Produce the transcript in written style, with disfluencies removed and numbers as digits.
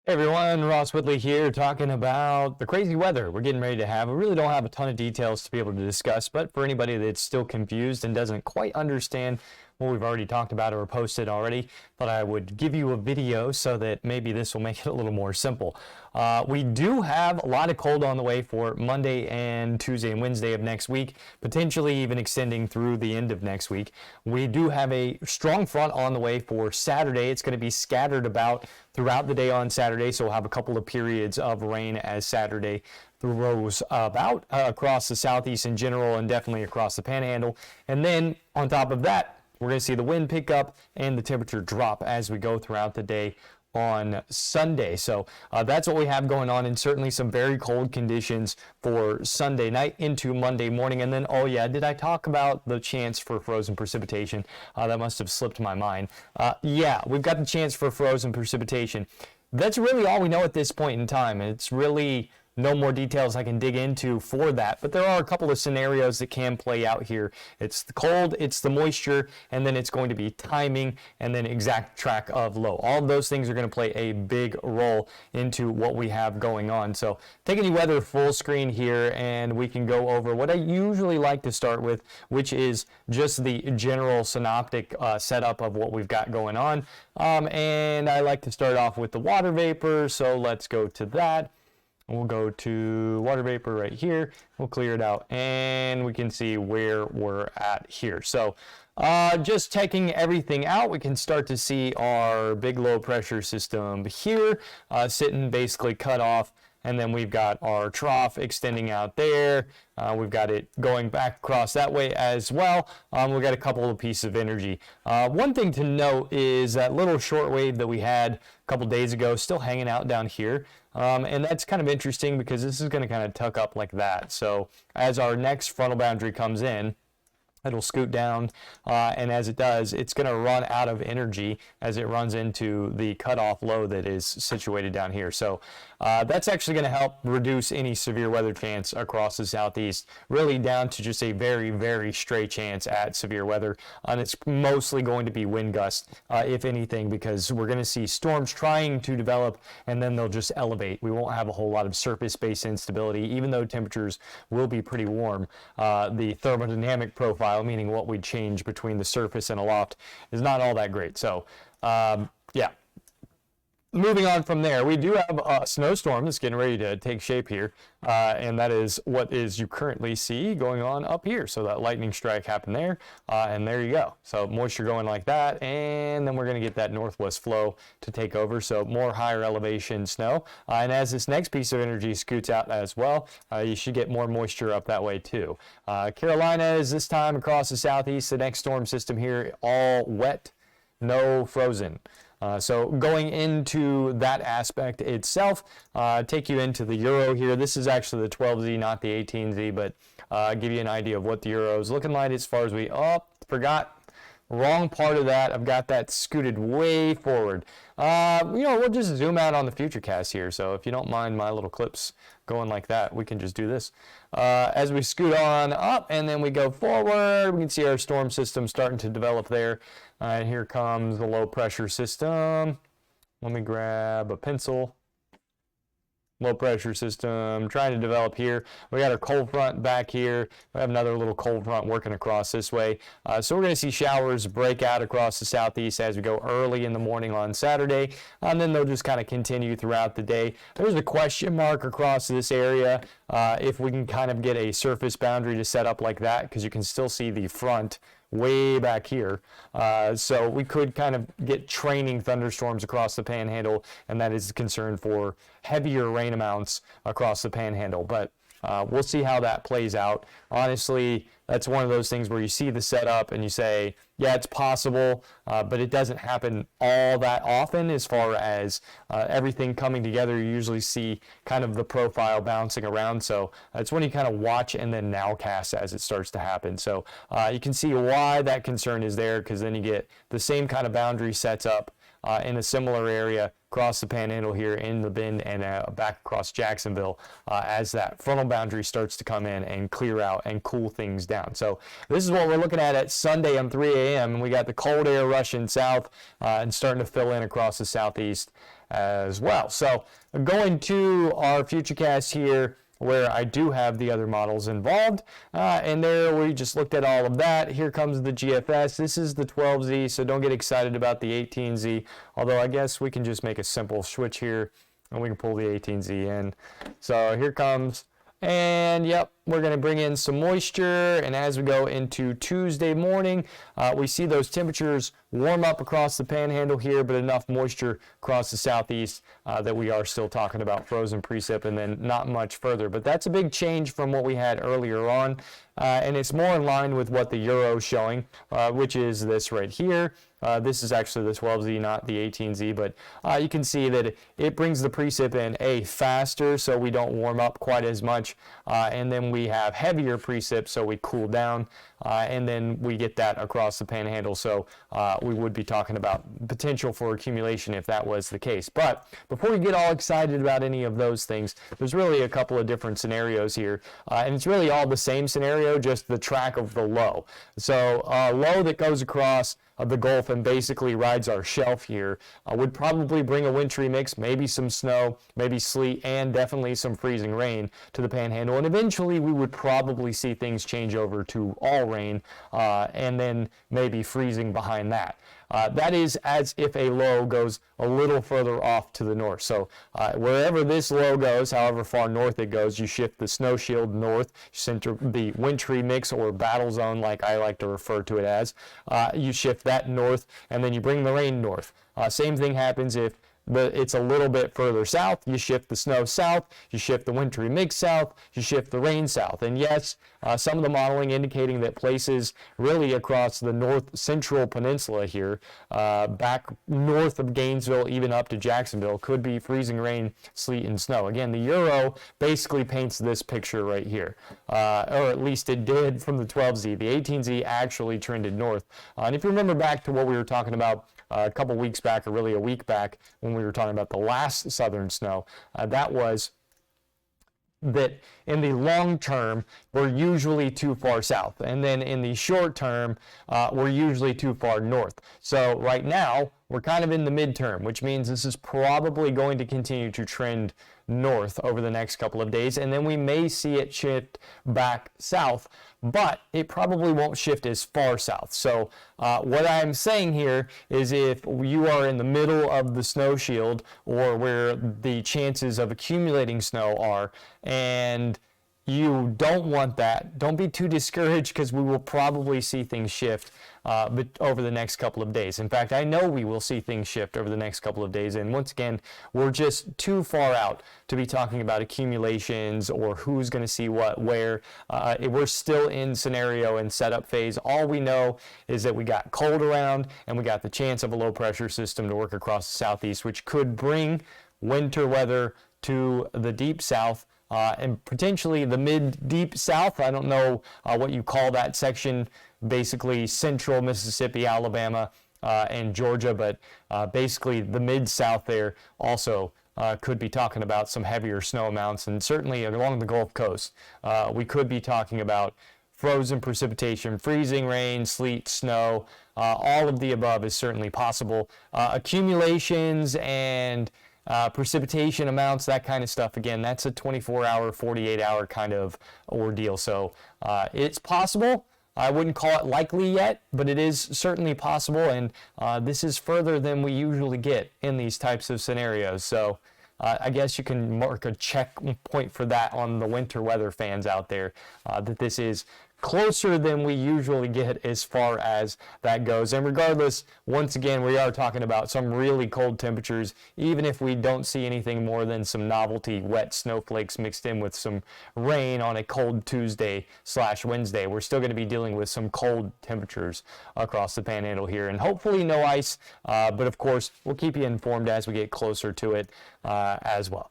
Hey everyone, Ross Whitley here talking about the crazy weather we're getting ready to have. We really don't have a ton of details to be able to discuss, but for anybody that's still confused and doesn't quite understand what we've already talked about or posted already, thought I would give you a video so that maybe this will make it a little more simple. We do have a lot of cold on the way for Monday and Tuesday and Wednesday of next week, potentially even extending through the end of next week. We do have a strong front on the way for Saturday. It's going to be scattered about throughout the day on Saturday, so we'll have a couple of periods of rain as Saturday throws about across the southeast in general and definitely across the panhandle. And then on top of that, we're going to see the wind pick up and the temperature drop as we go throughout the day on Sunday. So that's what we have going on, and certainly some very cold conditions for Sunday night into Monday morning. And then, oh yeah, did I talk about the chance for frozen precipitation? That must have slipped my mind. Yeah, we've got the chance for frozen precipitation. That's really all we know at this point in time. It's really no more details I can dig into for that, but there are a couple of scenarios that can play out here. It's the cold, it's the moisture, and then it's going to be timing, and then exact track of low. All of those things are going to play a big role into what we have going on. So take any weather full screen here, and we can go over what I usually like to start with, which is just the general synoptic setup of what we've got going on. And I like to start off with the water vapor, so let's go to that. We'll go to water vapor right here. We'll clear it out and we can see where we're at here. So just taking everything out, we can start to see our big low pressure system here sitting basically cut off. And then we've got our trough extending out there. We've got it going back across that way as well. We've got a couple of pieces of energy. One thing to note is that little short wave that we had a couple days ago still hanging out down here. And that's kind of interesting because this is going to kind of tuck up like that. So as our next frontal boundary comes in, it'll scoot down, and as it does, it's going to run out of energy as it runs into the cutoff low that is situated down here. So that's actually going to help reduce any severe weather chance across the southeast, really down to just a very, very stray chance at severe weather. And it's mostly going to be wind gusts, if anything, because we're going to see storms trying to develop, and then they'll just elevate. We won't have a whole lot of surface-based instability, even though temperatures will be pretty warm. The thermodynamic profile, meaning what we change between the surface and aloft, is not all that great. So yeah, moving on from there, we do have a snowstorm that's getting ready to take shape here, and that is what you currently see going on up here. So that lightning strike happened there, and there you go. So moisture going like that, and then we're going to get that northwest flow to take over, so more higher elevation snow. And as this next piece of energy scoots out as well, you should get more moisture up that way too. Carolina is this time across the southeast. The next storm system here, all wet, no frozen. So going into that aspect itself, take you into the Euro here. This is actually the 12Z, not the 18Z, but give you an idea of what the Euro is looking like as far as forgot. Wrong part of that. I've got that scooted way forward. We'll just zoom out on the Futurecast here. So if you don't mind my little clips going like that, we can just do this. As we scoot on up and then we go forward, we can see our storm system starting to develop there. And here comes the low pressure system. Let me grab a pencil. Low pressure system trying to develop here. We got our cold front back here. We have another little cold front working across this way. So we're going to see showers break out across the southeast as we go early in the morning on Saturday, and then they'll just kind of continue throughout the day. There's a question mark across this area if we can kind of get a surface boundary to set up like that, because you can still see the front way back here. So we could kind of get training thunderstorms across the panhandle, and that is a concern for heavier rain amounts across the panhandle. But we'll see how that plays out. Honestly, that's one of those things where you see the setup and you say, yeah, it's possible, but it doesn't happen all that often as far as everything coming together. You usually see kind of the profile bouncing around. So it's when you kind of watch and then nowcast as it starts to happen. So you can see why that concern is there, because then you get the same kind of boundary sets up in a similar area across the panhandle here in the Bend and back across Jacksonville as that frontal boundary starts to come in and clear out and cool things down. So this is what we're looking at Sunday on 3 a.m. and we got the cold air rushing south and starting to fill in across the southeast as well. So going to our futurecast here, where I do have the other models involved, and there we just looked at all of that. Here comes the GFS. This is the 12Z, so don't get excited about the 18Z, although I guess we can just make a simple switch here and we can pull the 18Z in. So here comes, and yep, we're going to bring in some moisture, and as we go into Tuesday morning, we see those temperatures warm up across the panhandle here, but enough moisture across the southeast that we are still talking about frozen precip, and then not much further. But that's a big change from what we had earlier on, and it's more in line with what the Euro is showing, which is this right here. This is actually the 12Z, not the 18Z, but you can see that it brings the precip in faster, so we don't warm up quite as much, and then we have heavier precip, so we cool down, and then we get that across the panhandle, so we would be talking about potential for accumulation if that was the case. But before we get all excited about any of those things, there's really a couple of different scenarios here, and it's really all the same scenario, just the track of the low. So low that goes across the Gulf and basically rides our shelf here would probably bring a wintry mix, maybe some snow, maybe sleet, and definitely some freezing rain to the panhandle. And eventually we would probably see things change over to all rain, and then maybe freezing behind that. That is as if a low goes a little further off to the north. So wherever this low goes, however far north it goes, you shift the snow shield north, center the wintry mix or battle zone, like I like to refer to it as. You shift that north, and then you bring the rain north. Same thing happens if it's a little bit further south. You shift the snow south, you shift the wintry mix south, you shift the rain south. And yes, some of the modeling indicating that places really across the north central peninsula here, back north of Gainesville, even up to Jacksonville, could be freezing rain, sleet, and snow. Again, the Euro basically paints this picture right here, or at least it did from the 12Z. The 18Z actually trended north. And if you remember back to what we were talking about a couple weeks back, or really a week back, when we were talking about the last southern snow, that was that in the long term, we're usually too far south. And then in the short term, we're usually too far north. So right now, we're kind of in the midterm, which means this is probably going to continue to trend north over the next couple of days, and then we may see it shift back south, but it probably won't shift as far south. So what I'm saying here is if you are in the middle of the snow shield, or where the chances of accumulating snow are, and you don't want that, don't be too discouraged, because we will probably see things shift over the next couple of days. In fact, I know we will see things shift over the next couple of days, and once again, we're just too far out to be talking about accumulations or who's going to see what where. We're still in scenario and setup phase. All we know is that we got cold around, and we got the chance of a low pressure system to work across the southeast, which could bring winter weather to the deep south, and potentially the mid-deep south. I don't know what you call that section, basically central Mississippi, Alabama, and Georgia, but basically the mid-south there also could be talking about some heavier snow amounts, and certainly along the Gulf Coast, we could be talking about frozen precipitation, freezing rain, sleet, snow. All of the above is certainly possible. Accumulations and precipitation amounts, that kind of stuff, again, that's a 24-hour, 48-hour kind of ordeal. So it's possible. I wouldn't call it likely yet, but it is certainly possible, and this is further than we usually get in these types of scenarios. So I guess you can mark a checkpoint for that on the winter weather fans out there, that this is closer than we usually get as far as that goes. And regardless, once again, we are talking about some really cold temperatures, even if we don't see anything more than some novelty wet snowflakes mixed in with some rain on a cold Tuesday/Wednesday. We're still going to be dealing with some cold temperatures across the panhandle here, and hopefully no ice, but of course we'll keep you informed as we get closer to it as well.